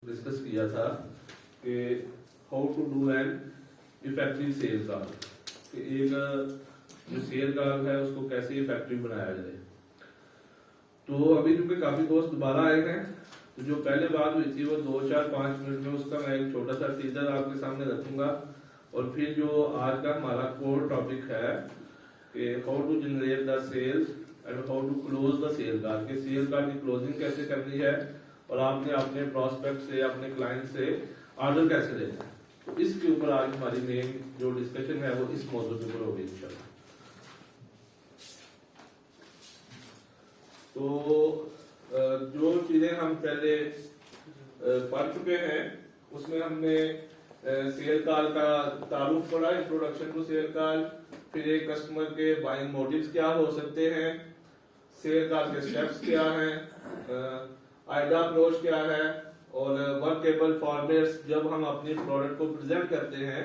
Discuss किया था कि how to do an effective sale call, कि एक जो सेल कॉल है उसको कैसे इफेक्टिव बनाया जाए। तो अभी क्योंकि काफी दोस्त दोबारा आए हैं, तो जो पहले बात हुई थी वो 2-4-5 मिनट में उसका मैं एक छोटा सा टीजर आपके सामने रखूंगा, और फिर जो आज का हमारा कोर टॉपिक है कि how to generate the sales and how to close the sale call, कि सेल कॉल की क्लोजिंग कैसे करनी है और आपने अपने प्रोस्पेक्ट से अपने क्लाइंट से ऑर्डर कैसे लेना है। तो इसके ऊपर आज हमारी मेन जो डिस्कशन है वो इस मौजूद के ऊपर होगी इंशाल्लाह। तो जो चीजें हम पहले पढ़ चुके हैं उसमें हमने सेल कॉल का तारुफ पढ़ा, इंट्रोडक्शन टू सेल कॉल, फिर एक कस्टमर के बाइंग मोटिव्स क्या हो सकते हैं, सेल कॉल के स्टेप्स क्या हैं, आइडिया अप्रोच क्या है, और वर्केबल फॉर्मेट्स जब हम अपनी प्रोडक्ट को प्रेजेंट करते हैं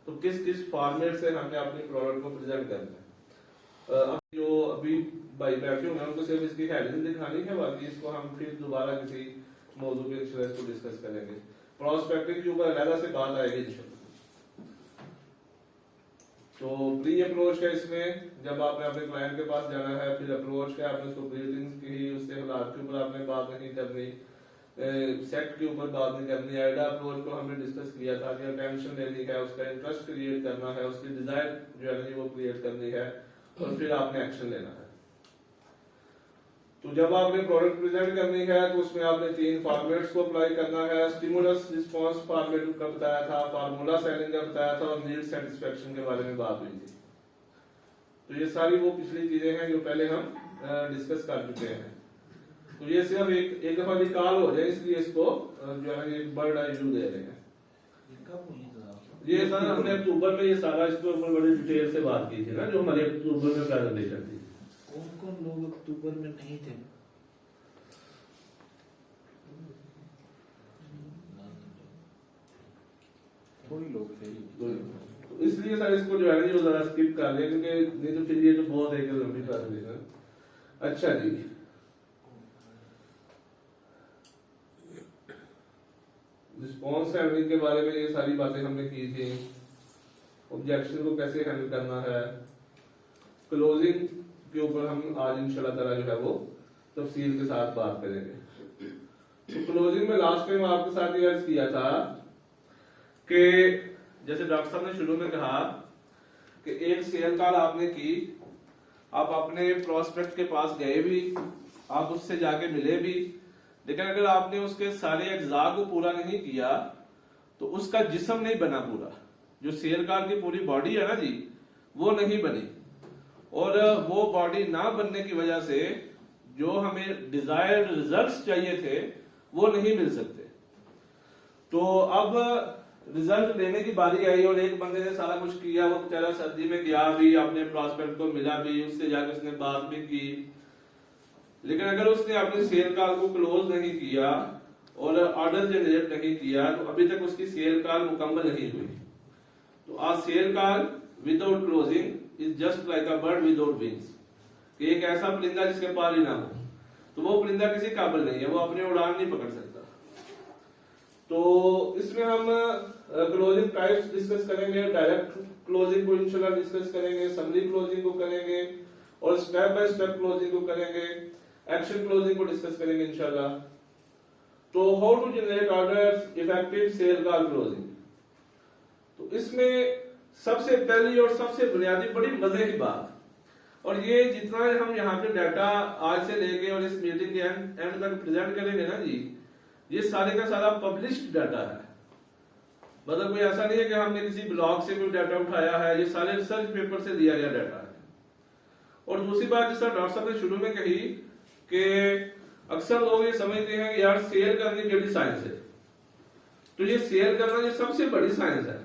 तो किस किस फॉर्मेट से हमने अपनी प्रोडक्ट को प्रेजेंट करना है। जो अभी भाई बैठे हुए हैं उनको सिर्फ इसकी हेडिंग दिखानी है, बाकी इसको हम फिर दोबारा किसी मौजूद के इंश्योरेंस को डिस्कस करेंगे। प्रोस्पेक्टिव के ऊपर अलग से बात आएगी इंशाल्लाह। तो प्री अप्रोच है, इसमें जब आपने अपने क्लाइंट के पास जाना है, फिर अप्रोच है आपने उसको ग्रीटिंग्स की, उससे हालात के ऊपर आपने बात नहीं करनी, सेट के ऊपर बात नहीं करनी। आइडिया अप्रोच को हमने डिस्कस किया था कि अटेंशन लेनी है, उसका इंटरेस्ट क्रिएट करना है, उसकी डिजायर जो है वो क्रिएट करनी है, और फिर आपने एक्शन लेना है। तो जब आपने प्रोडक्ट प्रेजेंट करनी है तो उसमें आपने 3 फॉर्मेट्स को अप्लाई करना है। स्टिमुलस रिस्पांस फॉर्मेट का बताया था, फार्मूला सेलिंग का बताया था, और नीड सेटिस्फेक्शन के बारे में बात हुई थी। तो ये सारी वो पिछली चीजें हैं जो पहले हम डिस्कस कर चुके हैं। तो ये सिर्फ एक दफा रिकॉल हो जाए, इसलिए इसको जो है एक बर्ड आई व्यू दे रहे हैं। ये सर हमने अक्टूबर में ये सारा इसके ऊपर बड़ी डिटेल से बात की थी ना, जो हमारे अक्टूबर में प्रेजेंटेशन थी। कौन कौन लोग अक्टूबर में नहीं थे? कोई लोग थे, तो इसलिए सर इसको जो है जो जरा स्किप कर लिया, क्योंकि नहीं तो फिर ये तो बहुत एक लंबी प्रेजेंटेशन। अच्छा जी, रिस्पॉन्स हैंडलिंग के बारे में ये सारी बातें हमने की थी। ऑब्जेक्शन को कैसे हैंडल करना है, क्लोजिंग के ऊपर हम आज इंशाल्लाह ताला जो है वो तफसील के साथ बात करेंगे। तो क्लोजिंग में लास्ट टाइम आपके साथ ये अर्ज किया था कि जैसे डॉक्टर साहब ने शुरू में कहा कि एक सेल कॉल आपने की, आप अपने प्रोस्पेक्ट के पास गए भी, आप उससे जाके मिले भी, लेकिन अगर आपने उसके सारे अज्जा को पूरा नहीं किया तो उसका जिस्म नहीं बना पूरा। जो सेल कॉल की पूरी बॉडी है ना जी, वो नहीं बनी, और वो बॉडी ना बनने की वजह से जो हमें डिजायर्ड रिजल्ट्स चाहिए थे वो नहीं मिल सकते। तो अब रिजल्ट लेने की बारी आई, और एक बंदे ने सारा कुछ किया, वो बेचारा सर्दी में गया भी, अपने प्रोस्पेक्ट को मिला भी, उससे जाकर उसने बात भी की, लेकिन अगर उसने अपनी सेल कॉल को क्लोज नहीं किया और ऑर्डर जनरेट नहीं किया तो अभी तक उसकी सेल कॉल मुकम्मल नहीं हुई। तो आज sale call without closing is just like a bird without wings, कि एक ऐसा परिंदा जिसके पर ही ना हो, तो वो परिंदा किसी काबिल नहीं है, वो अपनी उड़ान नहीं पकड़ सकता। तो इसमें हम क्लोजिंग टाइप्स डिस्कस करेंगे, डायरेक्ट क्लोजिंग को इंशाल्लाह डिस्कस करेंगे, समरी क्लोजिंग को करेंगे, और स्टेप बाय स्टेप क्लोजिंग को करेंगे, एक्शन क्लोजिंग को डिस्कस करेंगे इंशाल्लाह। तो how to generate orders, effective sale call closing. तो इसमें सबसे पहली और सबसे बुनियादी बड़ी मजे की बात, और ये जितना हम यहाँ पे डाटा आज से लेके और इस मीटिंग के एंड तक प्रेजेंट करेंगे ना जी, ये सारे का सारा पब्लिश्ड डाटा है। मतलब कोई ऐसा नहीं है कि हमने किसी ब्लॉग से कोई डाटा उठाया है, ये सारे रिसर्च पेपर से दिया गया डाटा है। और दूसरी बात जिस तरह डॉक्टर साहब ने शुरू में कही कि अक्सर लोग ये समझते हैं कि यार सेल करनी बड़ी साइंस है, तो ये सेल करना ये सबसे बड़ी साइंस है।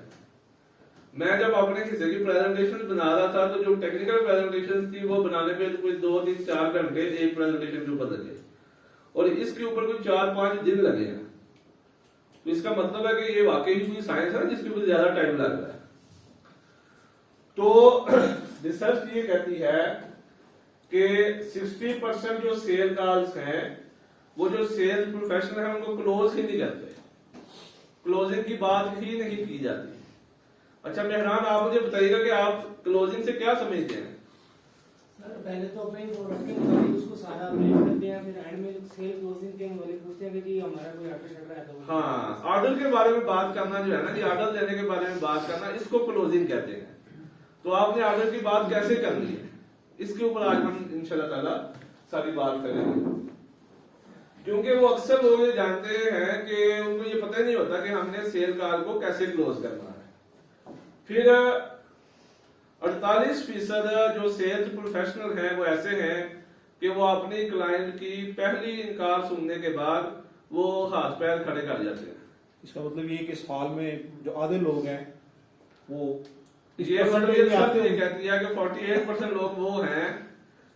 मैं जब अपने किसी की प्रेजेंटेशन बना रहा था तो जो टेक्निकल प्रेजेंटेशन थी वो बनाने में कोई 2-3-4 घंटे एक प्रेजेंटेशन के ऊपर लगे, और इसके ऊपर कोई 4-5 दिन लगे हैं। तो इसका मतलब है कि ये वाकई कोई साइंस है जिसके ऊपर ज्यादा टाइम लग रहा है। तो रिसर्च ये कहती है कि 60% जो सेल कॉल्स हैं वो जो सेल्स प्रोफेशनल है उनको क्लोज ही नहीं करते। क्लोजिंग की बात ही नहीं की जाती। अच्छा मेहरान, आप मुझे बताइएगा कि आप क्लोजिंग से क्या समझते हैं? सर पहले तो अपने प्रोडक्ट के मुताबिक उसको सारा अपडेट करते हैं, फिर एंड में सेल क्लोजिंग के मुताबिक पूछते हैं कि जी हमारा कोई ऑर्डर चल रहा है तो हाँ, ऑर्डर के बारे में बात करना जो है ना, ये ऑर्डर देने के बारे में बात करना, इसको क्लोजिंग कहते हैं। तो आपने ऑर्डर की बात कैसे करनी है, इसके ऊपर आज हम इंशाल्लाह ताला सारी बात करेंगे। क्योंकि वो अक्सर लोग ये जानते हैं कि उनको ये पता ही नहीं होता कि हमने सेल कॉल को कैसे क्लोज करना है। फिर 48% जो सेल्स प्रोफेशनल हैं वो ऐसे हैं कि वो अपनी क्लाइंट की पहली इनकार सुनने के बाद वो हाथ पैर खड़े कर जाते हैं। इसका मतलब ये कि इस हाल में जो आधे लोग हैं वो ये मतलब ये बात ये कहती है कि 48% लोग वो हैं,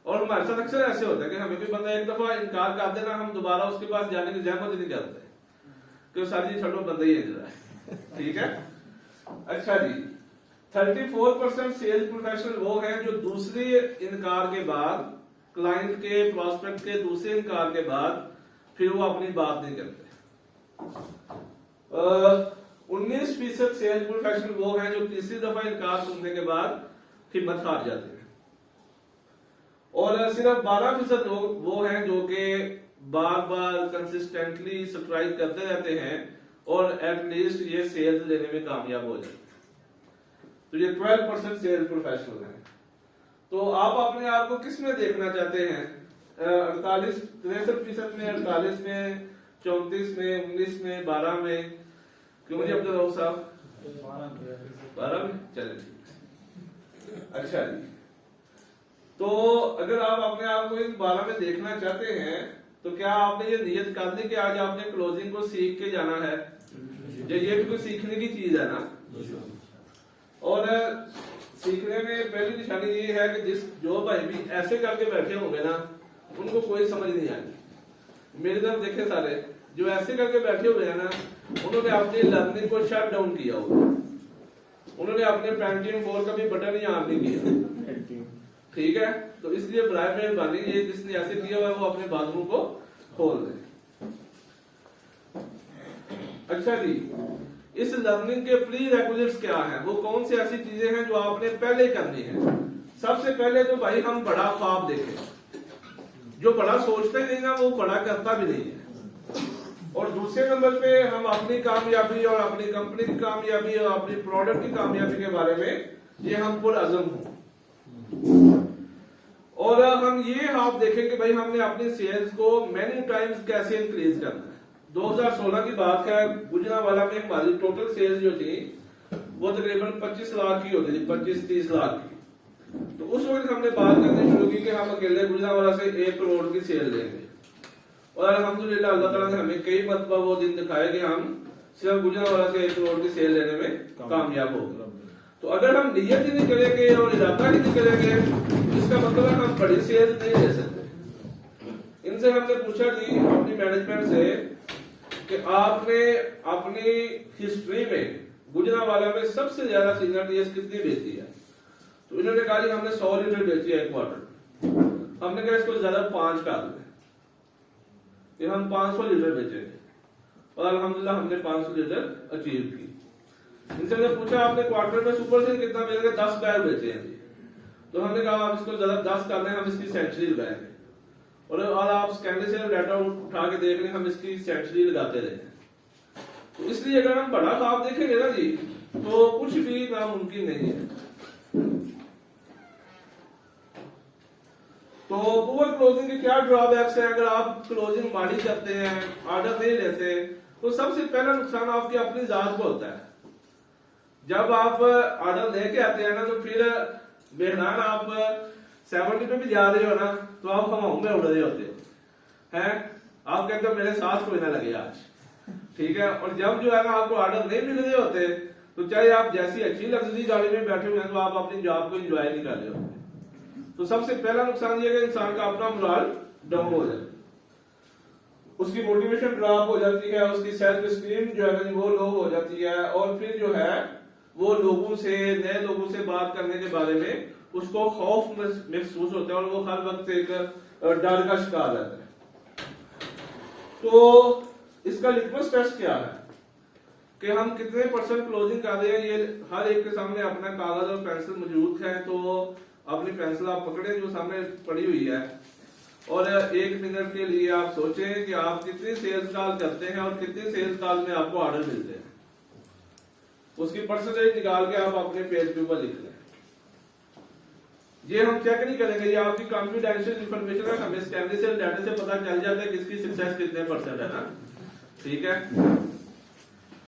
और हमारे साथ अक्सर ऐसे होता है कि हमें कोई बंदा एक दफा इनकार कर देना, हम दोबारा उसके पास जाने की जहमत नहीं करते कि सारी जी छोड़ो बंदा ही है जरा, ठीक है। अच्छा जी, 34% सेल्स प्रोफेशनल वो हैं जो दूसरी इनकार के बाद, क्लाइंट के प्रोस्पेक्ट के दूसरे इनकार के बाद फिर वो अपनी बात नहीं करते। 19% सेल्स प्रोफेशनल वो हैं जो तीसरी दफा इनकार सुनने के बाद हिम्मत हार जाते हैं, और सिर्फ 12% लोग वो हैं जो कि बार बार कंसिस्टेंटली स्ट्राइक करते रहते हैं और एटलीस्ट ये सेल्स लेने में कामयाब हो जाते हैं। तो ये 12% सेल्स प्रोफेशनल हैं। तो आप अपने आप को किस में देखना चाहते हैं? 63% में, 48 में, 34 में, 19 में, 12 में? क्यों जी अब्दुल रऊफ साहब? 12 में, चले ठीक। अच्छा जी, तो अगर आप अपने आप को इन 12 में देखना चाहते हैं तो क्या आपने ये नियत कर दी कि आज आपने क्लोजिंग को सीख के जाना है? ये भी कोई सीखने की चीज है ना। और सीखने में पहली निशानी ये है कि जो भाई भी ऐसे करके बैठे होंगे ना, उनको कोई समझ नहीं आएगी। मेरी तरफ देखे सारे जो ऐसे करके बैठे हुए हैं ना, उन्होंने अपनी लर्निंग को शट डाउन किया होगा, उन्होंने अपने पेंटिंग बोर्ड का भी बटन ही ऑन नहीं किया, ठीक है। तो इसलिए बराए मेहरबानी ये जिसने ऐसे किया हुआ है वो अपने बाथरूम को खोल दे। अच्छा जी, इस लर्निंग के प्री रेक्विजिट्स क्या हैं? वो कौन सी ऐसी चीजें हैं जो आपने पहले करनी है? सबसे पहले तो भाई हम बड़ा ख्वाब देखें। जो बड़ा सोचते नहीं ना वो बड़ा करता भी नहीं है। और दूसरे नंबर पे हम अपनी कामयाबी और अपनी कंपनी की कामयाबी और अपनी प्रोडक्ट की कामयाबी के बारे में ये हम पुरअज़म हों, और हम ये आप देखें कि भाई हमने अपनी सेल्स को मेनी टाइम्स कैसे इंक्रीज करना है। 2016 की बात है, गुजरांवाला में हमारी टोटल सेल्स जो थी वो तकरीबन 25 लाख की होती थी, 25-30 लाख की। तो उस वक्त हमने बात करनी शुरू की कि हम अकेले गुजरांवाला से 1 करोड़ की सेल लेंगे, और अल्हम्दुलिल्लाह अल्लाह ताला ने हमें कई मरतबा वो दिन दिखाया कि हम सिर्फ गुजरांवाला से 1 करोड़ की सेल लेने में कामयाब हो गए। तो अगर हम नियत ही नहीं करेंगे और इरादा ही नहीं करेंगे, इसका मतलब है हम बड़ी सेल नहीं ले सकते। इनसे हमने पूछा जी अपनी मैनेजमेंट से कि आपने अपनी हिस्ट्री में गुजरांवाला में सबसे ज्यादा सीजनल टीएस कितनी बेची है? तो इन्होंने कहा जी हमने 100 लीटर बेची है एक क्वार्टर। हमने कहा इसको ज्यादा 5 कर दें, फिर हम 500 लीटर बेचेंगे, और अल्हम्दुलिल्लाह हमने 500 लीटर अचीव की। इनसे हमने पूछा आपने क्वार्टर में सुपर सेल कितना बेचे? 10 बैग बेचे हैं जी। तो हमने कहा आप इसको ज्यादा 10 कर दें, हम इसकी सेंचुरी लगाएंगे, और आप स्कैंडल से डाटा उठा के देख लें, हम इसकी सेंचुरी लगाते रहे। तो इसलिए अगर हम बड़ा ख्वाब देखेंगे ना जी तो कुछ भी नामुमकिन नहीं है। तो पुअर क्लोजिंग के क्या ड्रॉबैक्स हैं? अगर आप क्लोजिंग माड़ी करते हैं, ऑर्डर नहीं लेते, तो सबसे पहला नुकसान आपकी अपनी जात को होता है। जब आप ऑर्डर लेके आते हैं ना तो फिर मेहमान आप 70 पे भी जा रहे हो ना तो आप हवाओं में उड़ रहे होते हो हैं, आप कहते हो मेरे साथ कोई ना लगे आज, ठीक है। और जब जो है ना आपको ऑर्डर नहीं मिल रहे होते तो चाहे आप जैसी अच्छी लग्जरी गाड़ी में बैठे हुए हैं तो आप अपनी जॉब को एंजॉय नहीं कर रहे होते। तो सबसे पहला नुकसान ये है कि इंसान का अपना मोरल डाउन हो जाता है, उसकी मोटिवेशन ड्रॉप हो जाती है, उसकी सेल्फ एस्टीम जो है वो लो हो जाती है, और फिर जो है वो लोगों से, नए लोगों से बात करने के बारे में उसको खौफ महसूस होता है और वो हर वक्त एक डर का शिकार रहता है। तो इसका लिटमस टेस्ट क्या है? कि हम कितने परसेंट क्लोजिंग कर रहे हैं। ये हर एक के सामने अपना कागज और पेंसिल मौजूद है, तो अपनी पेंसिल आप पकड़े जो सामने पड़ी हुई है, और 1 मिनट के लिए आप सोचें कि आप कितनी सेल्स कॉल करते हैं और कितनी सेल्स कॉल में आपको ऑर्डर मिलते हैं। उसकी परसेंटेज निकाल के आप अपने पेज के ऊपर लिख लें। ये हम चेक नहीं करेंगे, ये आपकी कॉन्फिडेंशियल इंफॉर्मेशन है, हमें स्कैनरी से डाटा से पता चल जाता है किसकी सक्सेस कितने परसेंट है ना, ठीक है।